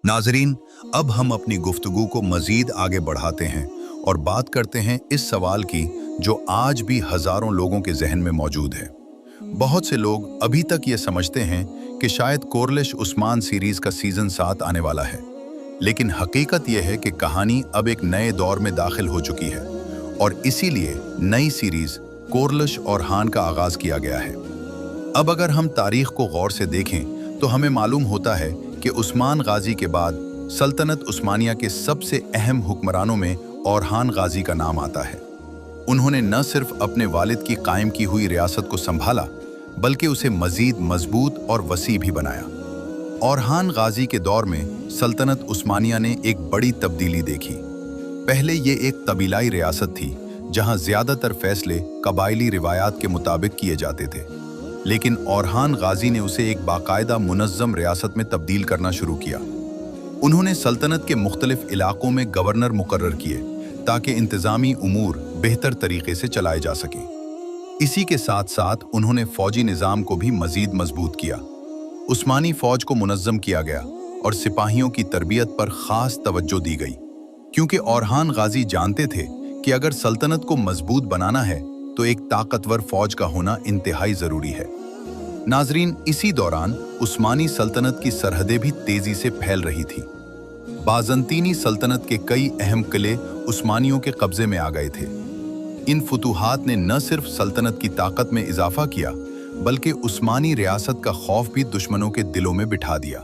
नाजरीन, अब हम अपनी गुफ्तगू को मजीद आगे बढ़ाते हैं और बात करते हैं इस सवाल की जो आज भी हजारों लोगों के जहन में मौजूद है। बहुत से लोग अभी तक ये समझते हैं कि शायद कोरलिश उस्मान सीरीज का सीजन 7 आने वाला है, लेकिन हकीकत यह है कि कहानी अब एक नए दौर में दाखिल हो चुकी है और इसीलिए नई सीरीज कोरलिश और हान का आगाज किया गया है। अब अगर हम तारीख को गौर से देखें तो हमें मालूम होता है कि उस्मान गाजी के बाद सल्तनत उस्मानिया के सबसे अहम हुक्मरानों में औरहान गाजी का नाम आता है। उन्होंने न सिर्फ अपने वालिद की कायम की हुई रियासत को संभाला, बल्कि उसे मजीद मजबूत और वसी भी बनाया। औरहान गाजी के दौर में सल्तनत उस्मानिया ने एक बड़ी तब्दीली देखी। पहले ये एक कबीलाई रियासत थी जहां ज्यादातर फैसले कबायली रिवायात के मुताबिक किए जाते थे, लेकिन औरहान गाजी ने उसे एक बाकायदा मुनज़्ज़म रियासत में तब्दील करना शुरू किया। उन्होंने सल्तनत के मुख्तलिफ इलाकों में गवर्नर मुकर्रर किए ताकि इंतज़ामी उमूर बेहतर तरीके से चलाए जा सकें। इसी के साथ साथ उन्होंने फौजी निज़ाम को भी मज़ीद मजबूत किया। उस्मानी फौज को मुनज़्ज़म किया गया और सिपाहियों की तरबियत पर ख़ास तवज्जो दी गई, क्योंकि औरहान गाजी जानते थे कि अगर सल्तनत को मजबूत बनाना है तो एक ताकतवर फौज का होना इंतहाई ज़रूरी है। नाजरीन, इसी दौरान उस्मानी सल्तनत की सरहदें भी तेज़ी से फैल रही थी। बाज़ंतीनी सल्तनत के कई अहम किले उस्मानियों के कब्ज़े में आ गए थे। इन फतूहात ने न सिर्फ सल्तनत की ताकत में इजाफा किया, बल्कि उस्मानी रियासत का खौफ भी दुश्मनों के दिलों में बिठा दिया।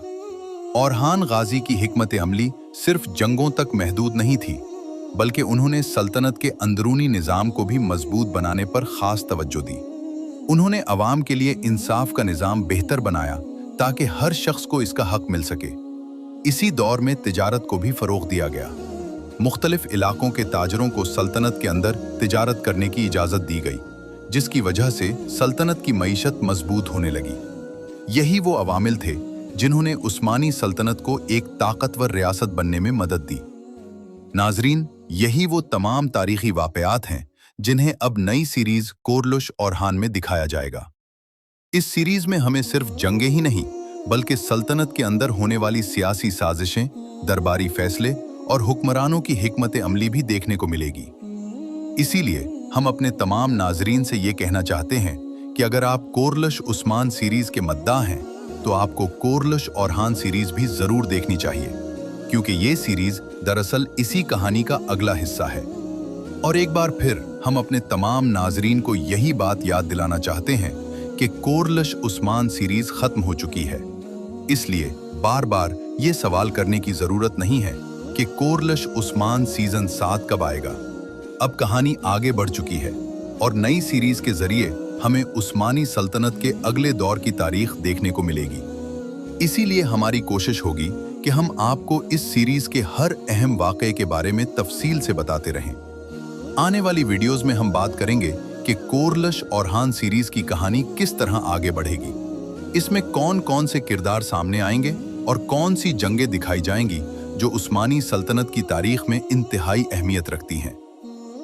औरहान गाजी की हिकमत अमली सिर्फ जंगों तक महदूद नहीं थी, बल्कि उन्होंने सल्तनत के अंदरूनी निज़ाम को भी मजबूत बनाने पर ख़ास तवज्जो दी। उन्होंने अवाम के लिए इंसाफ का निज़ाम बेहतर बनाया ताकि हर शख्स को इसका हक मिल सके। इसी दौर में तिजारत को भी फ़रोग़ दिया गया। मुख्तलिफ इलाकों के ताजरों को सल्तनत के अंदर तिजारत करने की इजाज़त दी गई, जिसकी वजह से सल्तनत की मईशत मजबूत होने लगी। यही वो अवामिल थे जिन्होंने उस्मानी सल्तनत को एक ताकतवर रियासत बनने में मदद दी। नाजरीन, यही वो तमाम तारीखी वाक़यात हैं जिन्हें अब नई सीरीज़ कोरलिश और हान में दिखाया जाएगा। इस सीरीज़ में हमें सिर्फ जंगें ही नहीं, बल्कि सल्तनत के अंदर होने वाली सियासी साजिशें, दरबारी फैसले और हुक्मरानों की हिकमत अमली भी देखने को मिलेगी। इसीलिए हम अपने तमाम नाजरीन से ये कहना चाहते हैं कि अगर आप कोरलिश उस्मान सीरीज़ के मद्दाह हैं तो आपको कोरलिश और हान सीरीज़ भी ज़रूर देखनी चाहिए, क्योंकि ये सीरीज़ दरअसल इसी कहानी का अगला हिस्सा है। और एक बार फिर हम अपने तमाम नाजरीन को यही बात याद दिलाना चाहते हैं कि कोरलिश उस्मान सीरीज खत्म हो चुकी है। इसलिए बार बार ये सवाल करने की जरूरत नहीं है कि कोरलिश उस्मान सीजन 7 कब आएगा। अब कहानी आगे बढ़ चुकी है और नई सीरीज के जरिए हमें उस्मानी सल्तनत के अगले दौर की तारीख देखने को मिलेगी। इसीलिए हमारी कोशिश होगी कि हम आपको इस सीरीज के हर अहम वाक़े के बारे में तफसील से बताते रहें। आने वाली वीडियोस में हम बात करेंगे कि कोरलिश और हान सीरीज की कहानी किस तरह आगे बढ़ेगी, इसमें कौन कौन से किरदार सामने आएंगे और कौन सी जंगें दिखाई जाएंगी जो उस्मानी सल्तनत की तारीख में इंतहाई अहमियत रखती हैं।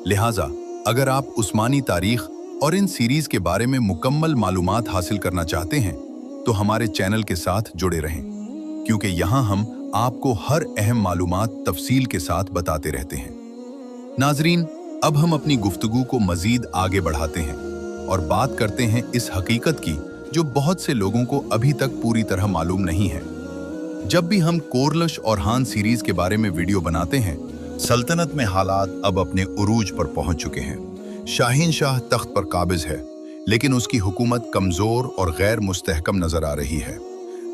लिहाजा अगर आप उस्मानी तारीख और इन सीरीज के बारे में मुकम्मल मालूमात हासिल करना चाहते हैं तो हमारे चैनल के साथ जुड़े रहें, क्योंकि यहाँ हम आपको हर अहम मालूमात तफसील के साथ बताते रहते हैं। नाजरीन, अब हम अपनी गुफ्तगू को मजीद आगे बढ़ाते हैं और बात करते हैं इस हकीकत की जो बहुत से लोगों को अभी तक पूरी तरह मालूम नहीं है। जब भी हम कोरलिश और हान सीरीज के बारे में वीडियो बनाते हैं, सल्तनत में हालात अब अपने उरूज पर पहुंच चुके हैं। शाहीन शाह तख्त पर काबिज है, लेकिन उसकी हुकूमत कमज़ोर और गैर मुस्तहकम नज़र आ रही है।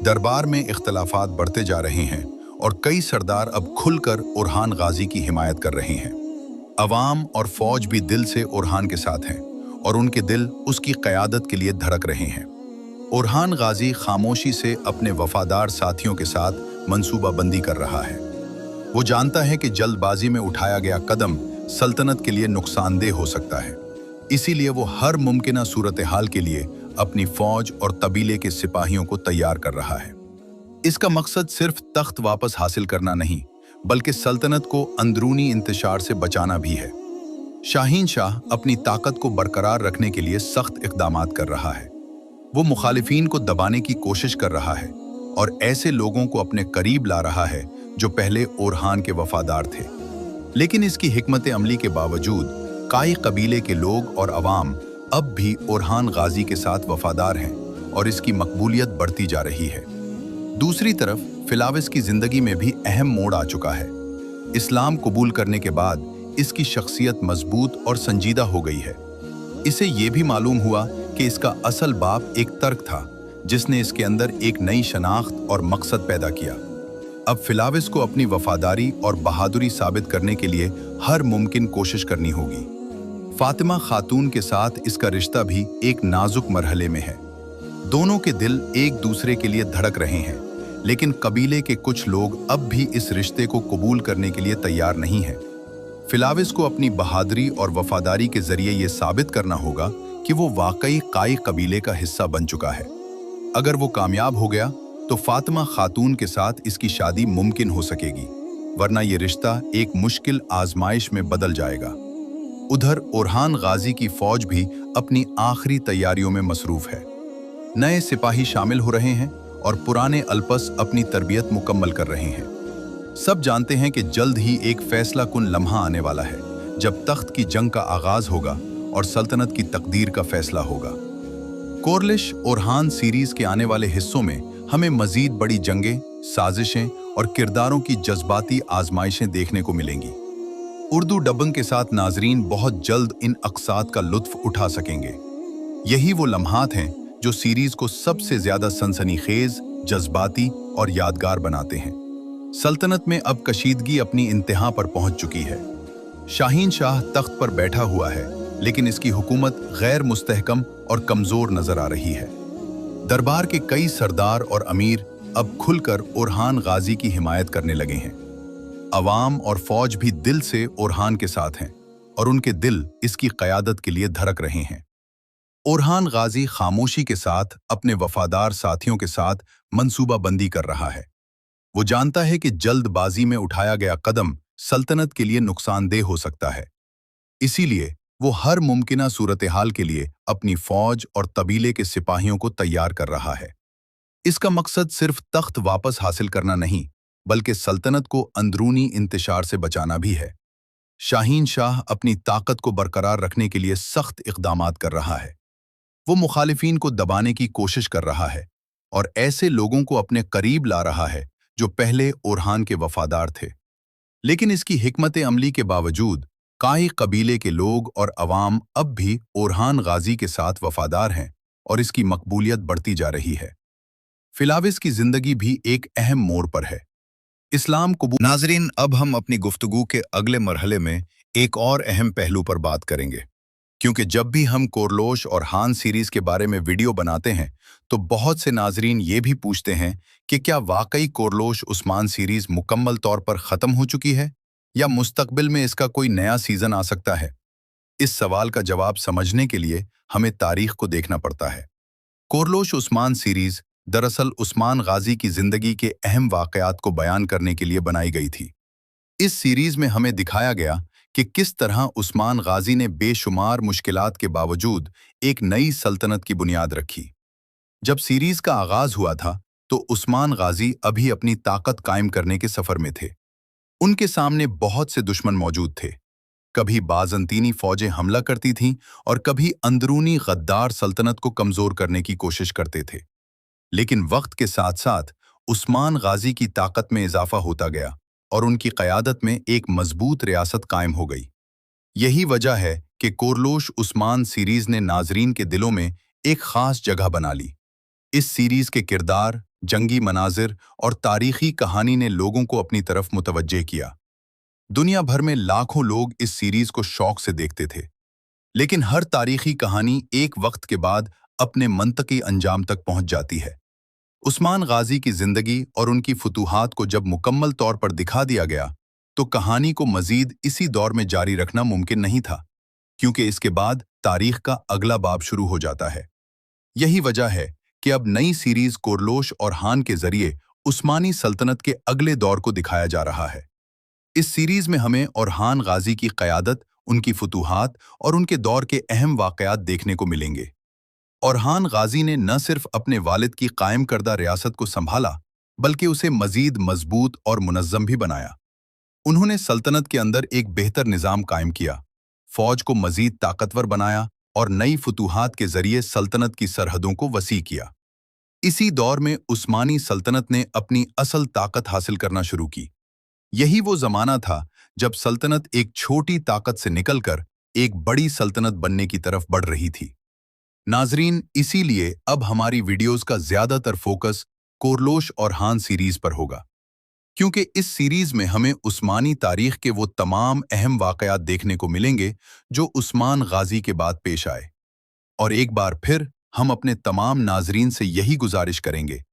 दरबार में इख्तलाफात बढ़ते जा रहे हैं और कई सरदार अब खुलकर औरहान गाजी की हिमायत कर रहे हैं। अवाम और फौज भी दिल से औरहान के साथ हैं और उनके दिल उसकी क़यादत के लिए धड़क रहे हैं। औरहान गाजी खामोशी से अपने वफादार साथियों के साथ मंसूबाबंदी कर रहा है। वो जानता है कि जल्दबाजी में उठाया गया कदम सल्तनत के लिए नुकसानदेह हो सकता है, इसीलिए वो हर मुमकिना सूरत हाल के लिए अपनी फौज और कबीले के सिपाहियों को तैयार कर रहा है। इसका मकसद सिर्फ तख्त वापस हासिल करना नहीं, बल्कि सल्तनत को अंदरूनी इंतशार से बचाना भी है। शाहीन शाह अपनी ताकत को बरकरार रखने के लिए सख्त इक़दामात कर रहा है। वो मुखालिफिन को दबाने की कोशिश कर रहा है और ऐसे लोगों को अपने करीब ला रहा है जो पहले ओरहान के वफादार थे। लेकिन इसकी हिकमत अमली के बावजूद काई कबीले के लोग और अवाम अब भी ओरहान गाजी के साथ वफादार हैं और इसकी मकबूलियत बढ़ती जा रही है। दूसरी तरफ फिलाविस की जिंदगी में भी अहम मोड़ आ चुका है। इस्लाम कबूल करने के बाद इसकी शख्सियत मजबूत और संजीदा हो गई है। इसे ये भी मालूम हुआ कि इसका असल बाप एक तर्क था जिसने इसके अंदर एक नई शनाख्त और मकसद पैदा किया। अब फिलाविस को अपनी वफादारी और बहादुरी साबित करने के लिए हर मुमकिन कोशिश करनी होगी। फातिमा खातून के साथ इसका रिश्ता भी एक नाजुक मरहले में है। दोनों के दिल एक दूसरे के लिए धड़क रहे हैं, लेकिन कबीले के कुछ लोग अब भी इस रिश्ते को कबूल करने के लिए तैयार नहीं हैं। फिलाविस को अपनी बहादुरी और वफादारी के जरिए ये साबित करना होगा कि वो वाकई काई कबीले का हिस्सा बन चुका है। अगर वो कामयाब हो गया तो फातिमा खातून के साथ इसकी शादी मुमकिन हो सकेगी, वरना ये रिश्ता एक मुश्किल आजमाइश में बदल जाएगा। उधर ओरहान गाजी की फौज भी अपनी आखिरी तैयारियों में मसरूफ है। नए सिपाही शामिल हो रहे हैं और पुराने अल्पस अपनी तरबियत मुकम्मल कर रहे हैं। सब जानते हैं कि जल्द ही एक फैसला कुन लम्हा आने वाला है जब तख्त की जंग का आगाज होगा और सल्तनत की तकदीर का फैसला होगा। कोरलिश ओरहान सीरीज के आने वाले हिस्सों में हमें मजीद बड़ी जंगें, साजिशें और किरदारों की जज्बाती आजमाइशें देखने को मिलेंगी। उर्दू डबिंग के साथ नाजरीन बहुत जल्द इन अक्सात का लुत्फ उठा सकेंगे। यही वो लम्हात हैं जो सीरीज को सबसे ज्यादा सनसनीखेज, जज्बाती और यादगार बनाते हैं। सल्तनत में अब कशीदगी अपनी इंतहा पर पहुंच चुकी है। शाहीन शाह तख्त पर बैठा हुआ है, लेकिन इसकी हुकूमत गैर मुस्तहकम और कमजोर नजर आ रही है। दरबार के कई सरदार और अमीर अब खुलकर ओरहान गाजी की हिमायत करने लगे हैं। अवाम और फौज भी दिल से ओरहान के साथ हैं और उनके दिल इसकी क़यादत के लिए धड़क रहे हैं। ओरहान गाजी खामोशी के साथ अपने वफादार साथियों के साथ मंसूबाबंदी कर रहा है। वो जानता है कि जल्दबाजी में उठाया गया कदम सल्तनत के लिए नुकसानदेह हो सकता है। इसीलिए वो हर मुमकिना सूरत हाल के लिए अपनी फौज और कबीले के सिपाहियों को तैयार कर रहा है। इसका मकसद सिर्फ तख्त वापस हासिल करना नहीं, बल्कि सल्तनत को अंदरूनी इंतशार से बचाना भी है। शाहीन शाह अपनी ताकत को बरकरार रखने के लिए सख्त इक़दामात कर रहा है। वो मुखालिफिन को दबाने की कोशिश कर रहा है और ऐसे लोगों को अपने करीब ला रहा है जो पहले ओरहान के वफादार थे। लेकिन इसकी हिकमत अमली के बावजूद काई कबीले के लोग और अवाम अब भी ओरहान गाजी के साथ वफादार हैं और इसकी मकबूलियत बढ़ती जा रही है। फिलाविस की जिंदगी भी एक अहम मोड़ पर है। इस्लाम कबूल। नाजरीन, अब हम अपनी गुफ्तगू के अगले मरहले में एक और अहम पहलू पर बात करेंगे, क्योंकि जब भी हम कोरलोश और हान सीरीज के बारे में वीडियो बनाते हैं तो बहुत से नाजरीन ये भी पूछते हैं कि क्या वाकई कोरलोश उस्मान सीरीज मुकम्मल तौर पर ख़त्म हो चुकी है या मुस्तकबिल में इसका कोई नया सीज़न आ सकता है। इस सवाल का जवाब समझने के लिए हमें तारीख को देखना पड़ता है। कोरलोश उस्मान सीरीज दरअसल उस्मान गाजी की जिंदगी के अहम वाक़यात को बयान करने के लिए बनाई गई थी। इस सीरीज में हमें दिखाया गया कि किस तरह उस्मान गाजी ने बेशुमार मुश्किलात के बावजूद एक नई सल्तनत की बुनियाद रखी। जब सीरीज का आगाज हुआ था तो उस्मान गाजी अभी अपनी ताकत कायम करने के सफर में थे। उनके सामने बहुत से दुश्मन मौजूद थे। कभी बाज़ंतीनी फौजें हमला करती थीं और कभी अंदरूनी गद्दार सल्तनत को कमजोर करने की कोशिश करते थे। लेकिन वक्त के साथ साथ उस्मान गाजी की ताकत में इजाफा होता गया और उनकी क़यादत में एक मजबूत रियासत कायम हो गई। यही वजह है कि कोरलोश उस्मान सीरीज ने नाजरीन के दिलों में एक खास जगह बना ली। इस सीरीज के किरदार, जंगी मनाजिर और तारीखी कहानी ने लोगों को अपनी तरफ मुतवज्जे किया। दुनिया भर में लाखों लोग इस सीरीज को शौक से देखते थे, लेकिन हर तारीखी कहानी एक वक्त के बाद अपने मंतकी अंजाम तक पहुंच जाती है। उस्मान गाजी की जिंदगी और उनकी फुतूहात को जब मुकम्मल तौर पर दिखा दिया गया तो कहानी को मजीद इसी दौर में जारी रखना मुमकिन नहीं था, क्योंकि इसके बाद तारीख का अगला बाब शुरू हो जाता है। यही वजह है कि अब नई सीरीज कोरलोश और हान के जरिए उस्मानी सल्तनत के अगले दौर को दिखाया जा रहा है। इस सीरीज में हमें ओरहान गाजी की क़यादत, उनकी फुतूहात और उनके दौर के अहम वाक़यात देखने को मिलेंगे। ओरहान गाजी ने न सिर्फ अपने वालिद की कायम करदा रियासत को संभाला, बल्कि उसे मजीद मजबूत और मुनज़्ज़म भी बनाया। उन्होंने सल्तनत के अंदर एक बेहतर निज़ाम कायम किया, फौज को मजीद ताकतवर बनाया और नई फतूहात के जरिए सल्तनत की सरहदों को वसी किया। इसी दौर में उस्मानी सल्तनत ने अपनी असल ताकत हासिल करना शुरू की। यही वो जमाना था जब सल्तनत एक छोटी ताकत से निकलकर एक बड़ी सल्तनत बनने की तरफ बढ़ रही थी। नाजरीन, इसीलिए अब हमारी वीडियोस का ज्यादातर फोकस कोरलोश और हान सीरीज पर होगा, क्योंकि इस सीरीज में हमें उस्मानी तारीख के वो तमाम अहम वाकयात देखने को मिलेंगे जो उस्मान गाजी के बाद पेश आए। और एक बार फिर हम अपने तमाम नाजरीन से यही गुजारिश करेंगे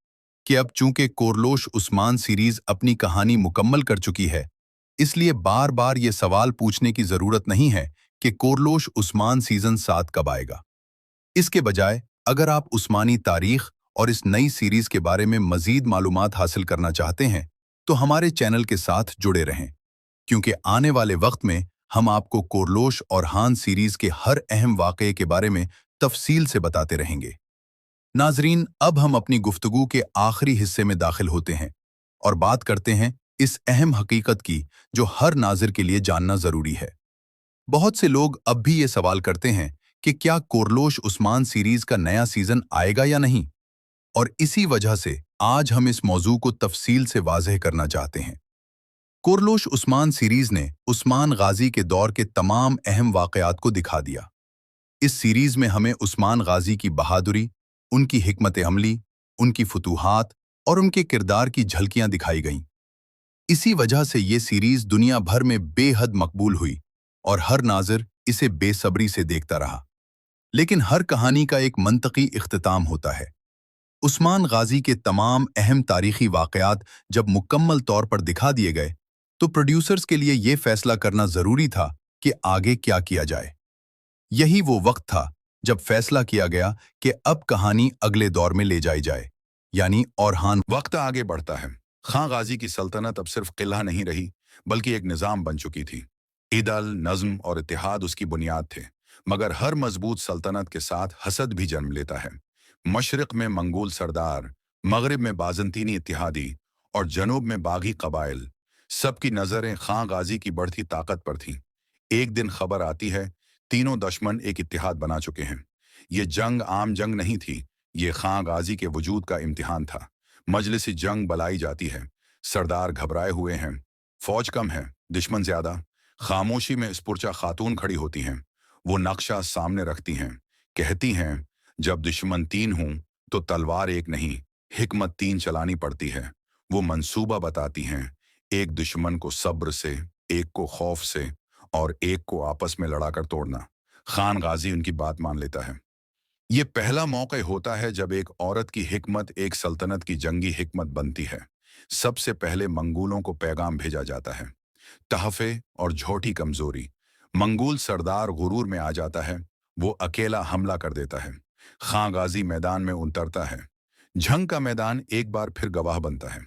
कि अब चूंकि कोरलोश उस्मान सीरीज अपनी कहानी मुकम्मल कर चुकी है, इसलिए बार बार ये सवाल पूछने की जरूरत नहीं है कि कोरलोश उस्मान सीजन 7 कब आएगा। इसके बजाय अगर आप उस्मानी तारीख और इस नई सीरीज के बारे में मजीद मालूमात हासिल करना चाहते हैं, तो हमारे चैनल के साथ जुड़े रहें, क्योंकि आने वाले वक्त में हम आपको कोरलोश और हान सीरीज के हर अहम वाकये के बारे में तफसील से बताते रहेंगे। नाजरीन, अब हम अपनी गुफ्तगू के आखिरी हिस्से में दाखिल होते हैं और बात करते हैं इस अहम हकीकत की जो हर नाज़िर के लिए जानना जरूरी है। बहुत से लोग अब भी ये सवाल करते हैं कि क्या कोरलोश उस्मान सीरीज का नया सीजन आएगा या नहीं, और इसी वजह से आज हम इस मौजू को तफसील से वाज़ेह करना चाहते हैं। कोरलोश उस्मान सीरीज ने उस्मान गाजी के दौर के तमाम अहम वाकयात को दिखा दिया। इस सीरीज में हमें उस्मान गाजी की बहादुरी, उनकी हिकमत अमली, उनकी फतूहात और उनके किरदार की झलकियां दिखाई गईं। इसी वजह से ये सीरीज दुनिया भर में बेहद मकबूल हुई और हर नाज़िर इसे बेसब्री से देखता रहा। लेकिन हर कहानी का एक मंतकी इख्तिताम होता है। उस्मान गाजी के तमाम अहम तारीखी वाकयात जब मुकम्मल तौर पर दिखा दिए गए, तो प्रोड्यूसर्स के लिए ये फैसला करना जरूरी था कि आगे क्या किया जाए। यही वो वक्त था जब फैसला किया गया कि अब कहानी अगले दौर में ले जाई जाए, यानी औरहान। वक्त आगे बढ़ता है। खां गाजी की सल्तनत अब सिर्फ किला नहीं रही, बल्कि एक निज़ाम बन चुकी थी। इदल, नज़्म और इत्तेहाद उसकी बुनियाद थे। मगर हर मजबूत सल्तनत के साथ हसद भी जन्म लेता है। मशरिक में मंगोल सरदार, मगरिब में बाज़ंतीनी इत्तेहादी और जनूब में बागी कबाइल, सबकी नज़रें खां गाजी की बढ़ती ताकत पर थीं। एक दिन खबर आती है, तीनों दुश्मन एक इत्तेहाद बना चुके हैं। ये जंग आम जंग नहीं थी, ये खां गाजी के वजूद का इम्तिहान था। मजलिसी जंग बुलाई जाती है, सरदार घबराए हुए हैं, फौज कम है, दुश्मन ज्यादा। खामोशी में स्पुरचा खातून खड़ी होती हैं। वो नक्शा सामने रखती हैं, कहती हैं, जब दुश्मन 3 हों तो तलवार एक नहीं, हिकमत 3 चलानी पड़ती है। वो मंसूबा बताती हैं, एक दुश्मन को सब्र से, एक को खौफ से और एक को आपस में लड़ाकर तोड़ना। खान गाजी उनकी बात मान लेता है। ये पहला मौका होता है जब एक औरत की हिकमत एक सल्तनत की जंगी हिकमत बनती है। सबसे पहले मंगोलों को पैगाम भेजा जाता है, तहफे और झूठी कमजोरी। मंगोल सरदार गुरूर में आ जाता है, वो अकेला हमला कर देता है। खां गाजी मैदान में उतरता है। जंग का मैदान एक बार फिर गवाह बनता है।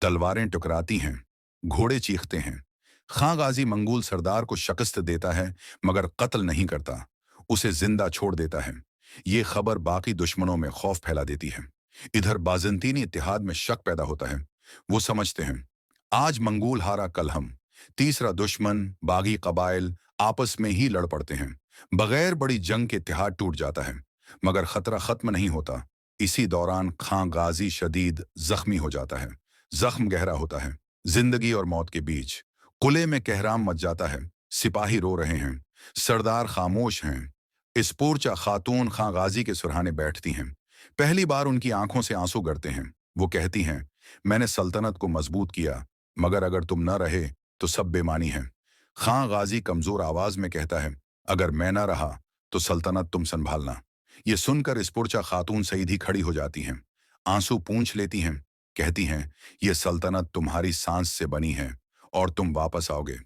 तलवारें टकराती हैं, घोड़े चीखते हैं। खां गाजी मंगोल सरदार को शिकस्त देता है, मगर कत्ल नहीं करता, उसे जिंदा छोड़ देता है। ये खबर बाकी दुश्मनों में खौफ फैला देती है। इधर बाज़ंतीनी इत्तेहाद में शक पैदा होता है। वो समझते हैं, आज मंगोल हारा कल हम। तीसरा दुश्मन बागी कबाइल आपस में ही लड़ पड़ते हैं। बगैर बड़ी जंग के इत्तेहाद टूट जाता है, मगर खतरा खत्म नहीं होता। इसी दौरान खां गाजी शदीद जख्मी हो जाता है। जख्म गहरा होता है, जिंदगी और मौत के बीच। कुले में कहराम मच जाता है, सिपाही रो रहे हैं, सरदार खामोश हैं। इस पोरचा खातून खां गाजी के सुरहाने बैठती हैं। पहली बार उनकी आंखों से आंसू गिरते हैं। वो कहती हैं, मैंने सल्तनत को मजबूत किया, मगर अगर तुम न रहे तो सब बेमानी है। खां गाजी कमजोर आवाज में कहता है, अगर मैं न रहा तो सल्तनत तुम संभालना। ये सुनकर इस पुरचा खातून सीधी खड़ी हो जाती हैं, आंसू पूंछ लेती हैं, कहती हैं, ये सल्तनत तुम्हारी सांस से बनी है और तुम वापस आओगे।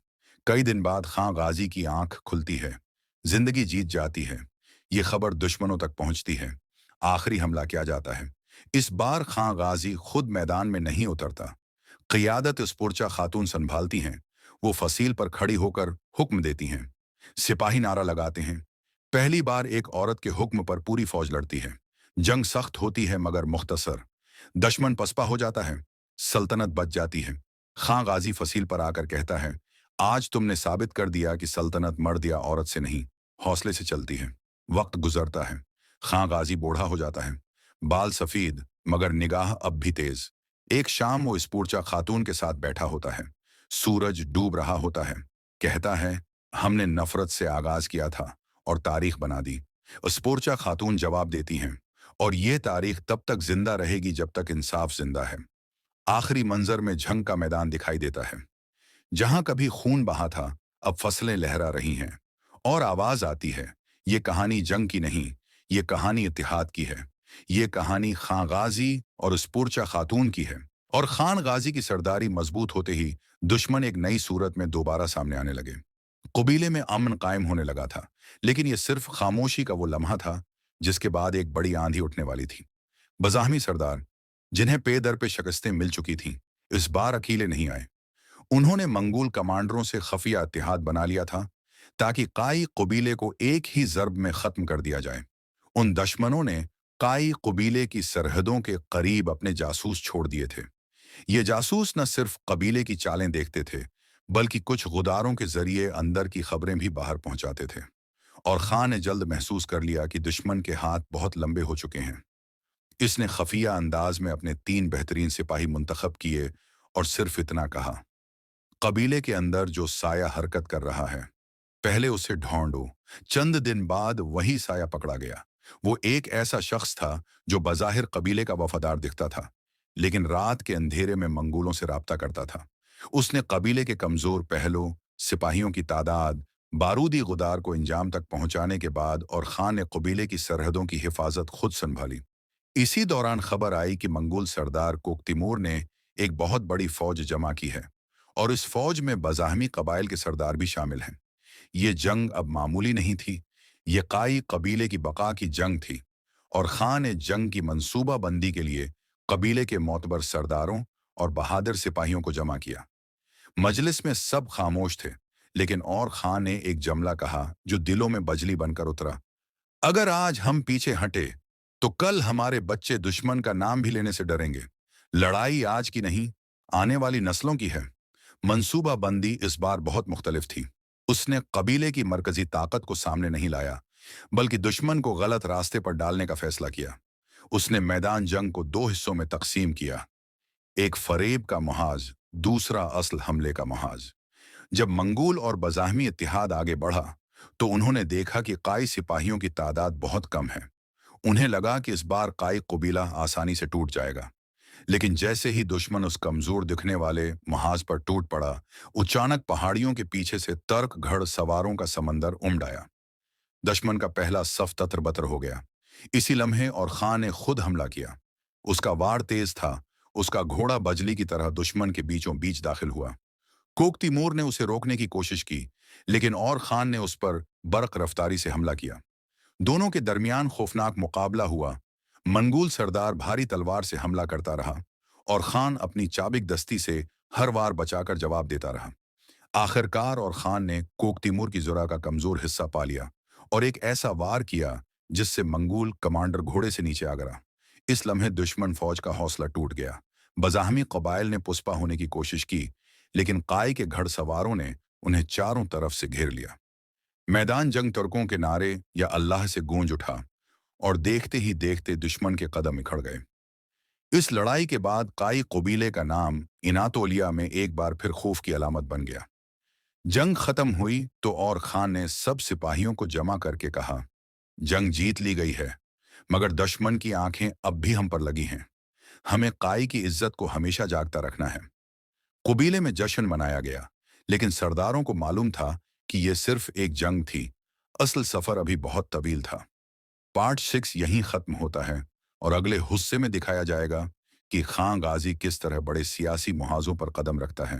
कई दिन बाद खां गाजी की आंख खुलती है, जिंदगी जीत जाती है। ये खबर दुश्मनों तक पहुंचती है। आखिरी हमला किया जाता है। इस बार खां गाजी खुद मैदान में नहीं उतरता, क़ियादत स्पुरचा खातून संभालती हैं। वो फसील पर खड़ी होकर हुक्म देती हैं। सिपाही नारा लगाते हैं। पहली बार एक औरत के हुक्म पर पूरी फौज लड़ती है। जंग सख्त होती है मगर मुख्तसर। दुश्मन पसपा हो जाता है। सल्तनत बच जाती है। खां गाजी फसील पर आकर कहता है, आज तुमने साबित कर दिया कि सल्तनत मर्द या औरत से नहीं, हौसले से चलती है। वक्त गुजरता है। खां गाजी बूढ़ा हो जाता है, बाल सफेद मगर निगाह अब भी तेज। एक शाम वो स्पूर्चा खातून के साथ बैठा होता है। सूरज डूब रहा होता है। कहता है, हमने नफरत से आगाज किया था और तारीख बना दी। स्पूर्चा खातून जवाब देती हैं, और ये तारीख तब तक जिंदा रहेगी जब तक इंसाफ जिंदा है। आखिरी मंजर में जंग का मैदान दिखाई देता है। जहां कभी खून बहा था, अब फसलें लहरा रही हैं और आवाज आती है, ये कहानी जंग की नहीं, ये कहानी इत्तेहाद की है। ये कहानी खान गाजी और स्पूर्चा खातून की है। और खान गाजी की सरदारी मजबूत होते ही दुश्मन एक नई सूरत में दोबारा सामने आने लगे। कबीले में अमन कायम होने लगा था, लेकिन यह सिर्फ खामोशी का वो लम्हा था जिसके बाद एक बड़ी आंधी उठने वाली थी। बज़ाहमी सरदार, जिन्हें पे दर पे शिकस्तें मिल चुकी थीं, इस बार अकेले नहीं आए। उन्होंने मंगोल कमांडरों से खफिया इत्तेहाद बना लिया था ताकि काई कबीले को एक ही जर्ब में खत्म कर दिया जाए। उन दुश्मनों ने काई कबीले की सरहदों के करीब अपने जासूस छोड़ दिए थे। ये जासूस न सिर्फ कबीले की चालें देखते थे, बल्कि कुछ गुदारों के जरिए अंदर की खबरें भी बाहर पहुंचाते थे। और खान ने जल्द महसूस कर लिया कि दुश्मन के हाथ बहुत लंबे हो चुके हैं। इसने खफिया अंदाज में अपने 3 बेहतरीन सिपाही मुंतखब किए और सिर्फ इतना कहा, कबीले के अंदर जो साया हरकत कर रहा है, पहले उसे ढूंढो। चंद दिन बाद वही साया पकड़ा गया। वो एक ऐसा शख्स था जो बज़ाहिर कबीले का वफादार दिखता था, लेकिन रात के अंधेरे में मंगोलों से राब्ता करता था। उसने कबीले के कमजोर पहलों, सिपाहियों की तादाद, बारूदी गुदार को इंजाम तक पहुंचाने के बाद और खान ने कबीले की सरहदों की हिफाजत खुद संभाली। इसी दौरान खबर आई कि मंगोल सरदार कोक तिमूर ने एक बहुत बड़ी फौज जमा की है और इस फौज में बज़ाहमी कबाइल के सरदार भी शामिल हैं। ये जंग अब मामूली नहीं थी, ये काई कबीले की बका की जंग थी। और खान ने जंग की मंसूबा बंदी के लिए कबीले के मोतबर सरदारों और बहादुर सिपाहियों को जमा किया। मजलिस में सब खामोश थे, लेकिन और खान ने एक जमला कहा जो दिलों में बजली बनकर उतरा, अगर आज हम पीछे हटे तो कल हमारे बच्चे दुश्मन का नाम भी लेने से डरेंगे। लड़ाई आज की नहीं, आने वाली नस्लों की है। मंसूबा बंदी इस बार बहुत मुख्तलिफ थी। उसने कबीले की मरकजी ताकत को सामने नहीं लाया, बल्कि दुश्मन को गलत रास्ते पर डालने का फैसला किया। उसने मैदान जंग को 2 हिस्सों में तकसीम किया, एक फरेब का मुहाज, दूसरा असल हमले का मुहाज। जब मंगोल और बज़ाहमी इत्तेहाद आगे बढ़ा तो उन्होंने देखा कि काई सिपाहियों की तादाद बहुत कम है। उन्हें लगा कि इस बार काई कबीला आसानी से टूट जाएगा, लेकिन जैसे ही दुश्मन उस कमजोर दिखने वाले महाज पर टूट पड़ा, अचानक पहाड़ियों के पीछे से तर्क घड़ सवारों का समंदर उमड़ आया। दुश्मन का पहला सफ ततर बतर हो गया। इसी लम्हे और खान ने खुद हमला किया। उसका वार तेज था, उसका घोड़ा बजली की तरह दुश्मन के बीचों बीच दाखिल हुआ। कोक तिमूर ने उसे रोकने की कोशिश की, लेकिन और खान ने उस पर बर्क रफ्तारी से हमला किया। दोनों के दरमियान खौफनाक मुकाबला हुआ। मंगोल सरदार भारी तलवार से हमला करता रहा और खान अपनी चाबिक दस्ती से हर वार बचाकर जवाब देता रहा। आखिरकार और खान ने कोक तिमूर की जुरा का कमजोर हिस्सा पा लिया और एक ऐसा वार किया जिससे मंगोल कमांडर घोड़े से नीचे आ गिरा। इस लम्हे दुश्मन फौज का हौसला टूट गया। बज़ाहमी कबाइल ने पुष्पा होने की कोशिश की, लेकिन काई के घड़सवारों ने उन्हें चारों तरफ से घेर लिया। मैदान जंग तुर्कों के नारे या अल्लाह से गूंज उठा और देखते ही देखते दुश्मन के कदम इखड़ गए। इस लड़ाई के बाद काई कबीले का नाम इनातोलिया में एक बार फिर खौफ की अलामत बन गया। जंग खत्म हुई तो और खान ने सब सिपाहियों को जमा करके कहा, जंग जीत ली गई है, मगर दुश्मन की आंखें अब भी हम पर लगी हैं। हमें काई की इज्जत को हमेशा जागता रखना है। कबीले में जश्न मनाया गया, लेकिन सरदारों को मालूम था कि यह सिर्फ एक जंग थी, असल सफर अभी बहुत तवील था। पार्ट 6 यहीं खत्म होता है और अगले हिस्से में दिखाया जाएगा कि खां गाजी किस तरह बड़े सियासी मुहाजों पर कदम रखता है,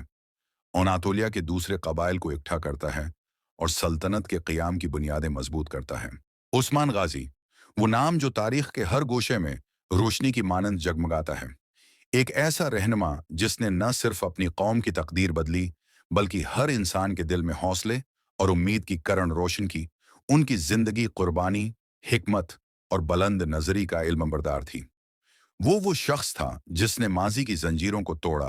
अनातोलिया के दूसरे कबाइल को इकट्ठा करता है और सल्तनत के क़याम की बुनियादें मजबूत करता है। उस्मान गाजी, वो नाम जो तारीख के हर गोशे में रोशनी की मानंद जगमगाता है। एक ऐसा रहनुमा जिसने न सिर्फ अपनी कौम की तकदीर बदली, बल्कि हर इंसान के दिल में हौसले और उम्मीद की किरण रोशन की। उनकी जिंदगी कुर्बानी, हिकमत और बुलंद नजरी का इल्म बरदार थी। वो शख्स था जिसने माजी की जंजीरों को तोड़ा,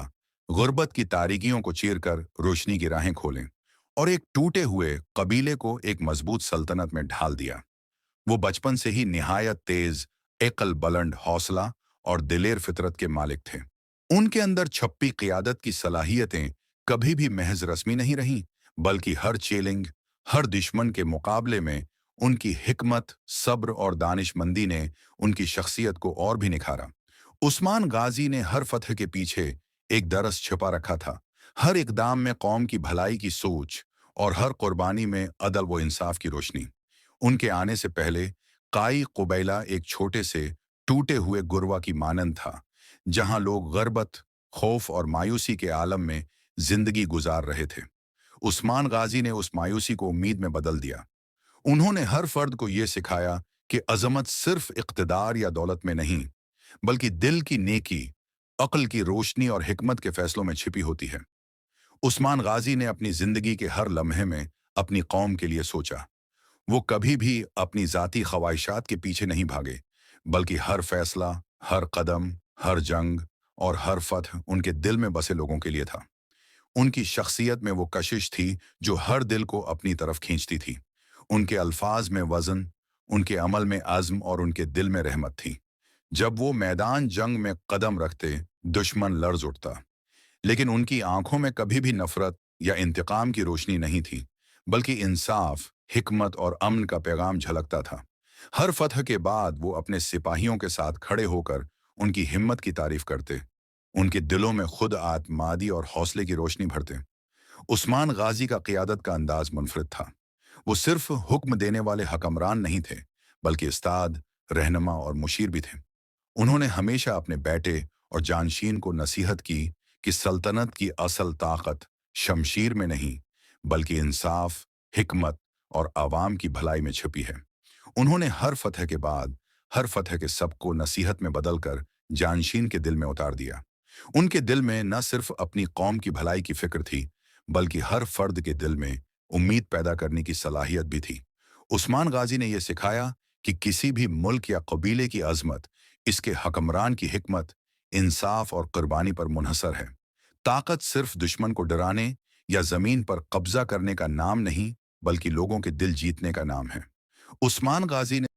गुर्बत की तारीकियों को चीरकर रोशनी की राहें खोलें और एक टूटे हुए कबीले को एक मजबूत सल्तनत में ढाल दिया। वो बचपन से ही निहायत तेज, एकल बुलंद हौसला और दिलेर फितरत के मालिक थे। उनके अंदर छप्पी क़ियादत की सलाहियतें कभी भी महज रस्मी नहीं रहीं, बल्कि हर चैलेंज, हर दुश्मन के मुकाबले में उनकी हिकमत, सब्र और दानिशमंदी ने उनकी शख्सियत को और भी निखारा। उस्मान गाजी ने हर फतह के पीछे एक दरस छिपा रखा था, हर इकदाम में कौम की भलाई की सोच और हर कुर्बानी में अदल व इंसाफ की रोशनी। उनके आने से पहले काई कुबैला एक छोटे से टूटे हुए गुरवा की मानंद था, जहां लोग गरबत, खौफ और मायूसी के आलम में जिंदगी गुजार रहे थे। उस्मान गाजी ने उस मायूसी को उम्मीद में बदल दिया। उन्होंने हर फर्द को यह सिखाया कि अजमत सिर्फ इक़्तिदार या दौलत में नहीं, बल्कि दिल की नेकी, अक्ल की रोशनी और हिकमत के फैसलों में छिपी होती है। उस्मान गाजी ने अपनी जिंदगी के हर लम्हे में अपनी कौम के लिए सोचा। वो कभी भी अपनी ज़ाती ख्वाहिशात के पीछे नहीं भागे, बल्कि हर फैसला, हर कदम, हर जंग और हर फतह उनके दिल में बसे लोगों के लिए था। उनकी शख्सियत में वो कशिश थी जो हर दिल को अपनी तरफ खींचती थी। उनके अल्फाज में वज़न, उनके अमल में आज़्म और उनके दिल में रहमत थी। जब वो मैदान जंग में कदम रखते, दुश्मन लर्ज़ उठता। लेकिन उनकी आंखों में कभी भी नफरत या इंतकाम की रोशनी नहीं थी, बल्कि इंसाफ, हिकमत और अमन का पैगाम झलकता था। हर फतह के बाद वो अपने सिपाहियों के साथ खड़े होकर उनकी हिम्मत की तारीफ करते, उनके दिलों में खुद आत्मादी और हौसले की रोशनी भरते। उस्मान गाजी का क़ियादत का अंदाज मुनफरिद था। वो सिर्फ हुक्म देने वाले हकमरान नहीं थे, बल्कि उस्ताद, रहनुमा और मुशीर भी थे। उन्होंने हमेशा अपने बेटे और जानशीन को नसीहत की कि सल्तनत की असल ताकत शमशीर में नहीं, बल्कि इंसाफ, हिकमत और आवाम की भलाई में छिपी है। उन्होंने हर फतह के बाद हर फतह के सबको नसीहत में बदलकर जानशीन के दिल में उतार दिया। उनके दिल में न सिर्फ अपनी कौम की भलाई की फिक्र थी, बल्कि हर फर्द के दिल में उम्मीद पैदा करने की सलाहियत भी थी। उस्मान गाजी ने यह सिखाया कि किसी भी मुल्क या कबीले की अजमत इसके हकमरान की हिकमत, इंसाफ और कुर्बानी पर मुनहसर है। ताकत सिर्फ दुश्मन को डराने या जमीन पर कब्जा करने का नाम नहीं, बल्कि लोगों के दिल जीतने का नाम है। उस्मान गाजी ने